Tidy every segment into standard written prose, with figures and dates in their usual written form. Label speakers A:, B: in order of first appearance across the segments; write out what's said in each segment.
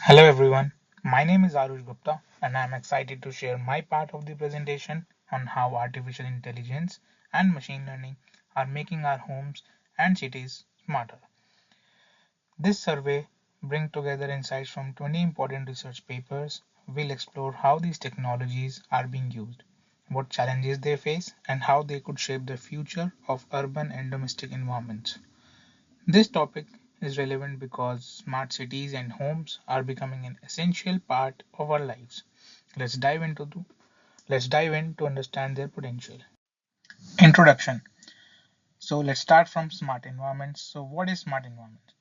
A: Hello everyone, my name is Arush Gupta and I am excited to share my part of the presentation on how artificial intelligence and machine learning are making our homes and cities smarter. This survey brings together insights from 20 important research papers. We'll explore how these technologies are being used, what challenges they face, and how they could shape the future of urban and domestic environments. This topic is relevant because smart cities and homes are becoming an essential part of our lives. Let's dive into the, let's dive in to understand their potential. Introduction. So let's start from smart environments. So what is smart environments?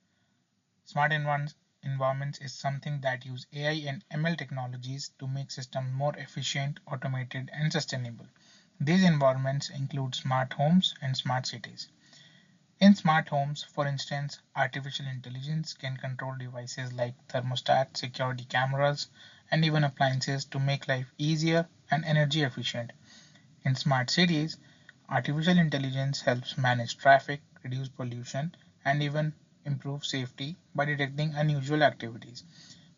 A: Smart environments is something that use AI and ML technologies to make systems more efficient, automated, and sustainable. These environments include smart homes and smart cities. In smart homes, for instance, artificial intelligence can control devices like thermostats, security cameras, and even appliances to make life easier and energy efficient. In smart cities, artificial intelligence helps manage traffic, reduce pollution, and even improve safety by detecting unusual activities.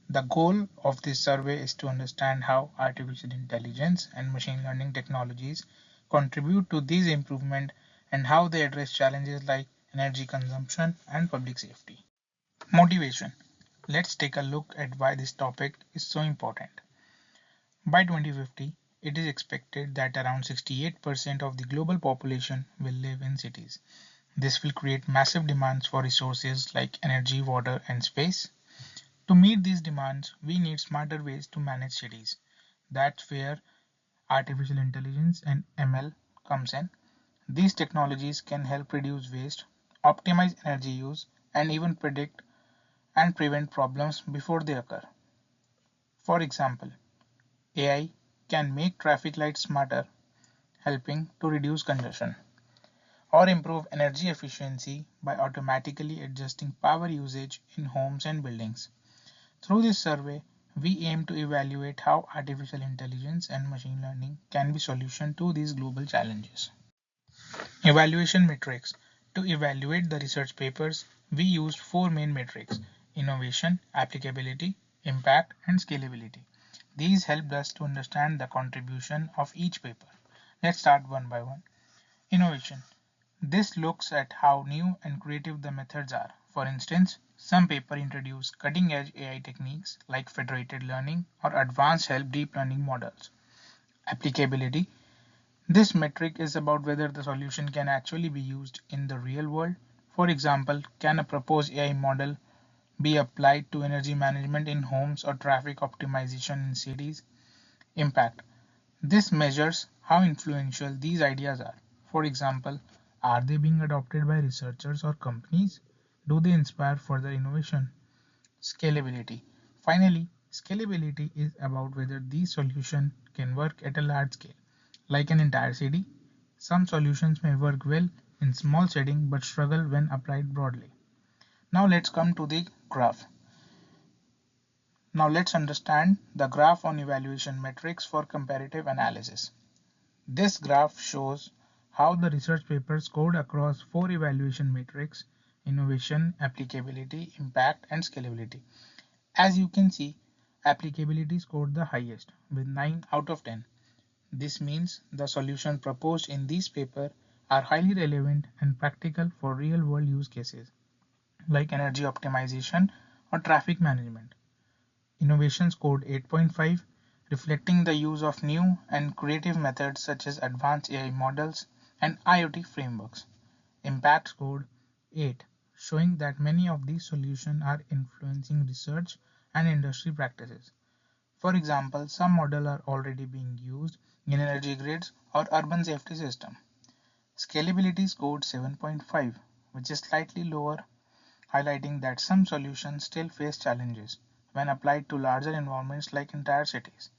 A: The goal of this survey is to understand how artificial intelligence and machine learning technologies contribute to these improvements and how they address challenges like energy consumption and public safety. Motivation. Let's take a look at why this topic is so important. By 2050, it is expected that around 68% of the global population will live in cities. This will create massive demands for resources like energy, water, and space. To meet these demands, we need smarter ways to manage cities. That's where artificial intelligence and ML comes in. These technologies can help reduce waste, optimize energy use, and even predict and prevent problems before they occur. For example, AI can make traffic lights smarter, helping to reduce congestion, or improve energy efficiency by automatically adjusting power usage in homes and buildings. Through this survey, we aim to evaluate how artificial intelligence and machine learning can be solution to these global challenges. Evaluation metrics. To evaluate the research papers, we used four main metrics: innovation, applicability, impact, and scalability. These helped us to understand the contribution of each paper. Let's start one by one. Innovation. This looks at how new and creative the methods are. For instance, some papers introduce cutting-edge AI techniques like federated learning or advanced help deep learning models. Applicability. This metric is about whether the solution can actually be used in the real world. For example, can a proposed AI model be applied to energy management in homes or traffic optimization in cities? Impact. This measures how influential these ideas are. For example, are they being adopted by researchers or companies? Do they inspire further innovation? Scalability. Finally, scalability is about whether these solutions can work at a large scale, like an entire city. Some solutions may work well in small settings but struggle when applied broadly. Now let's come to the graph. Now let's understand the graph on evaluation metrics for comparative analysis. This graph shows how the research paper scored across four evaluation metrics: innovation, applicability, impact, and scalability. As you can see, applicability scored the highest with 9 out of 10. This means the solutions proposed in this paper are highly relevant and practical for real-world use cases like energy optimization or traffic management. Innovation scored 8.5, reflecting the use of new and creative methods such as advanced AI models and IoT frameworks. Impact scored 8, showing that many of these solutions are influencing research and industry practices. For example, some models are already being used in energy grids or urban safety systems. Scalability scored 7.5, which is slightly lower, highlighting that some solutions still face challenges when applied to larger environments like entire cities.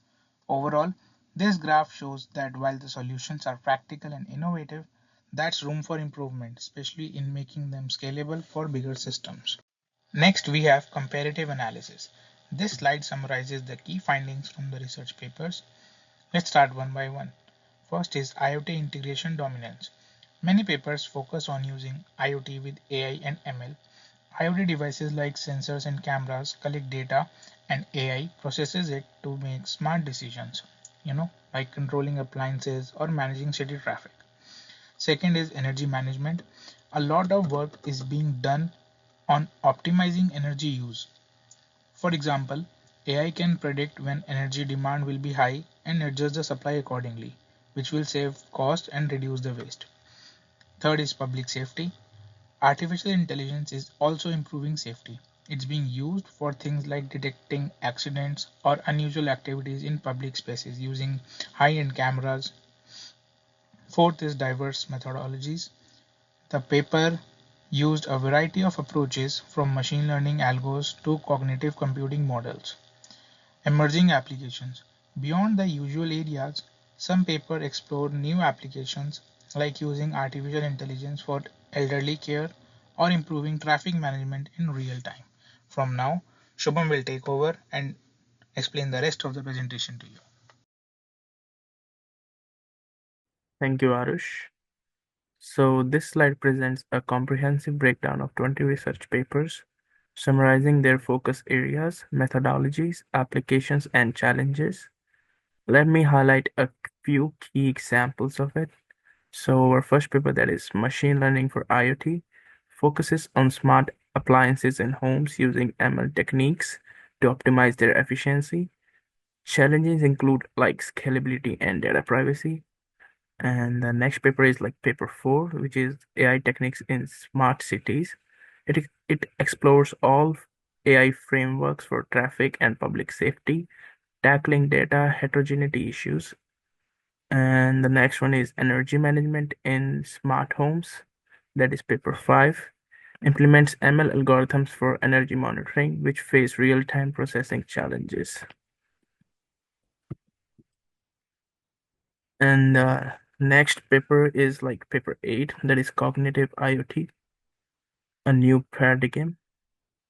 A: Overall, this graph shows that while the solutions are practical and innovative, that's room for improvement, especially in making them scalable for bigger systems. Next, we have comparative analysis. This slide summarizes the key findings from the research papers. Let's start one by one. First is IoT integration dominance. Many papers focus on using IoT with AI and ML. IoT devices like sensors and cameras collect data and AI processes it to make smart decisions, like controlling appliances or managing city traffic. Second is energy management. A lot of work is being done on optimizing energy use. For example, AI can predict when energy demand will be high and adjust the supply accordingly, which will save cost and reduce the waste. Third is public safety. Artificial intelligence is also improving safety. It's being used for things like detecting accidents or unusual activities in public spaces using high-end cameras. Fourth is diverse methodologies. The paper used a variety of approaches from machine learning algos to cognitive computing models. Emerging applications. Beyond the usual areas, some papers explore new applications like using artificial intelligence for elderly care or improving traffic management in real time. From now, Shubham will take over and explain the rest of the presentation to you.
B: Thank you, Arush. So this slide presents a comprehensive breakdown of 20 research papers, summarizing their focus areas, methodologies, applications, and challenges. Let me highlight a few key examples of it. So our first paper, that is Machine Learning for IoT, focuses on smart appliances in homes using ML techniques to optimize their efficiency. Challenges include like scalability and data privacy. And the next paper is like paper 4, which is AI techniques in smart cities. It explores all AI frameworks for traffic and public safety, tackling data heterogeneity issues. And the next one is energy management in smart homes. That is paper 5. Implements ML algorithms for energy monitoring, which face real-time processing challenges. And next paper is like paper 8, that is cognitive IoT, a new paradigm.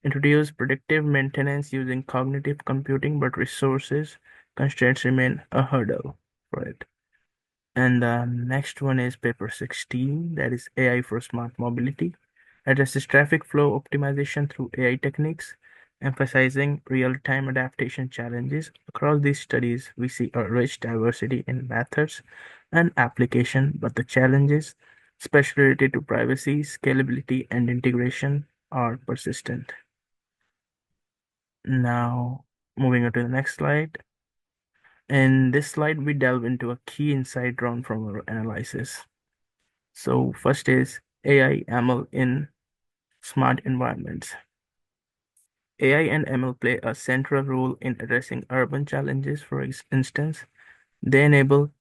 B: Introduce predictive maintenance using cognitive computing, but resources constraints remain a hurdle for it. And the next one is paper 16, that is AI for smart mobility. Addresses traffic flow optimization through AI techniques, emphasizing real-time adaptation challenges. Across these studies, we see a rich diversity in methods and application, but the challenges, especially related to privacy, scalability, and integration, are persistent. Now, moving on to the next slide. In this slide, we delve into a key insight drawn from our analysis. So first is AI ML in smart environments. AI and ML play a central role in addressing urban challenges. For instance, they enable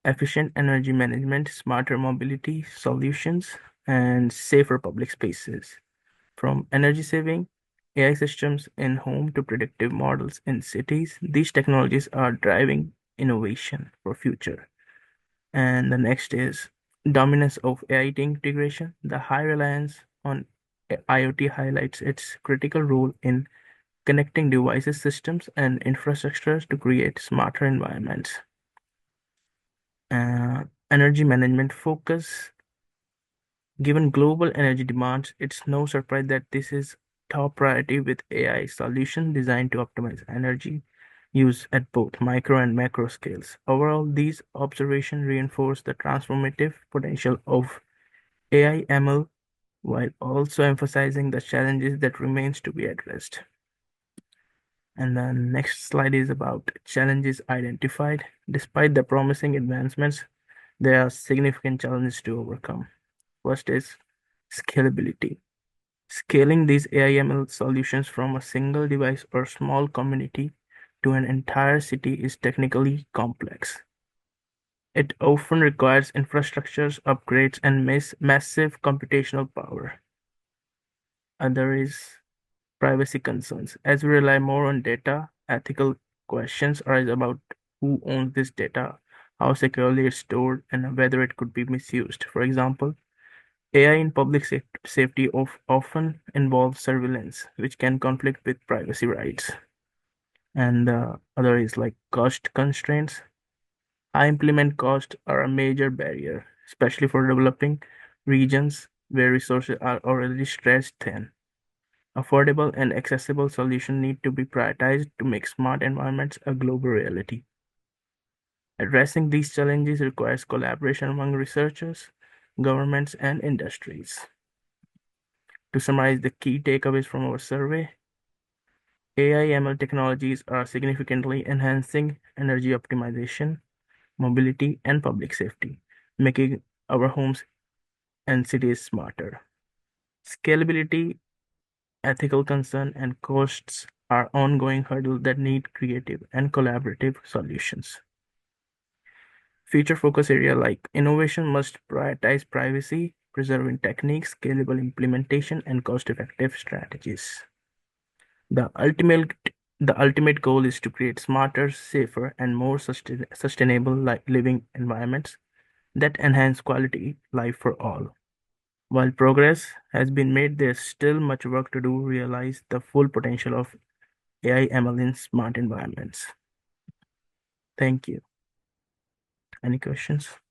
B: efficient energy management, smarter mobility solutions, and safer public spaces. From energy saving AI systems in home to predictive models in cities, these technologies are driving innovation for future. And the next is dominance of AI integration. The high reliance on IoT highlights its critical role in connecting devices, systems, and infrastructures to create smarter environments. Energy management focus. Given global energy demands, it's no surprise that this is top priority with AI solutions designed to optimize energy use at both micro and macro scales. Overall, these observations reinforce the transformative potential of AI ML while also emphasizing the challenges that remains to be addressed. And the next slide is about challenges identified. Despite the promising advancements, there are significant challenges to overcome. First is scalability. Scaling these AI/ML solutions from a single device or small community to an entire city is technically complex. It often requires infrastructures, upgrades, and massive computational power. Other is privacy concerns. As we rely more on data, ethical questions arise about who owns this data, how securely it's stored, and whether it could be misused. For example, AI in public safety often involves surveillance, which can conflict with privacy rights. And the other is like cost constraints. High implement costs are a major barrier, especially for developing regions where resources are already stretched thin. Affordable and accessible solutions need to be prioritized to make smart environments a global reality. Addressing these challenges requires collaboration among researchers, governments, and industries. To summarize the key takeaways from our survey, AI/ML technologies are significantly enhancing energy optimization, mobility, and public safety, making our homes and cities smarter. Scalability, ethical concern, and costs are ongoing hurdles that need creative and collaborative solutions. Future focus area like innovation must prioritize privacy, preserving techniques, scalable implementation, and cost-effective strategies. The ultimate the ultimate goal is to create smarter, safer, and more sustainable living environments that enhance quality life for all. While progress has been made, there's still much work to do to realize the full potential of AI/ML in smart environments. Thank you. Any questions?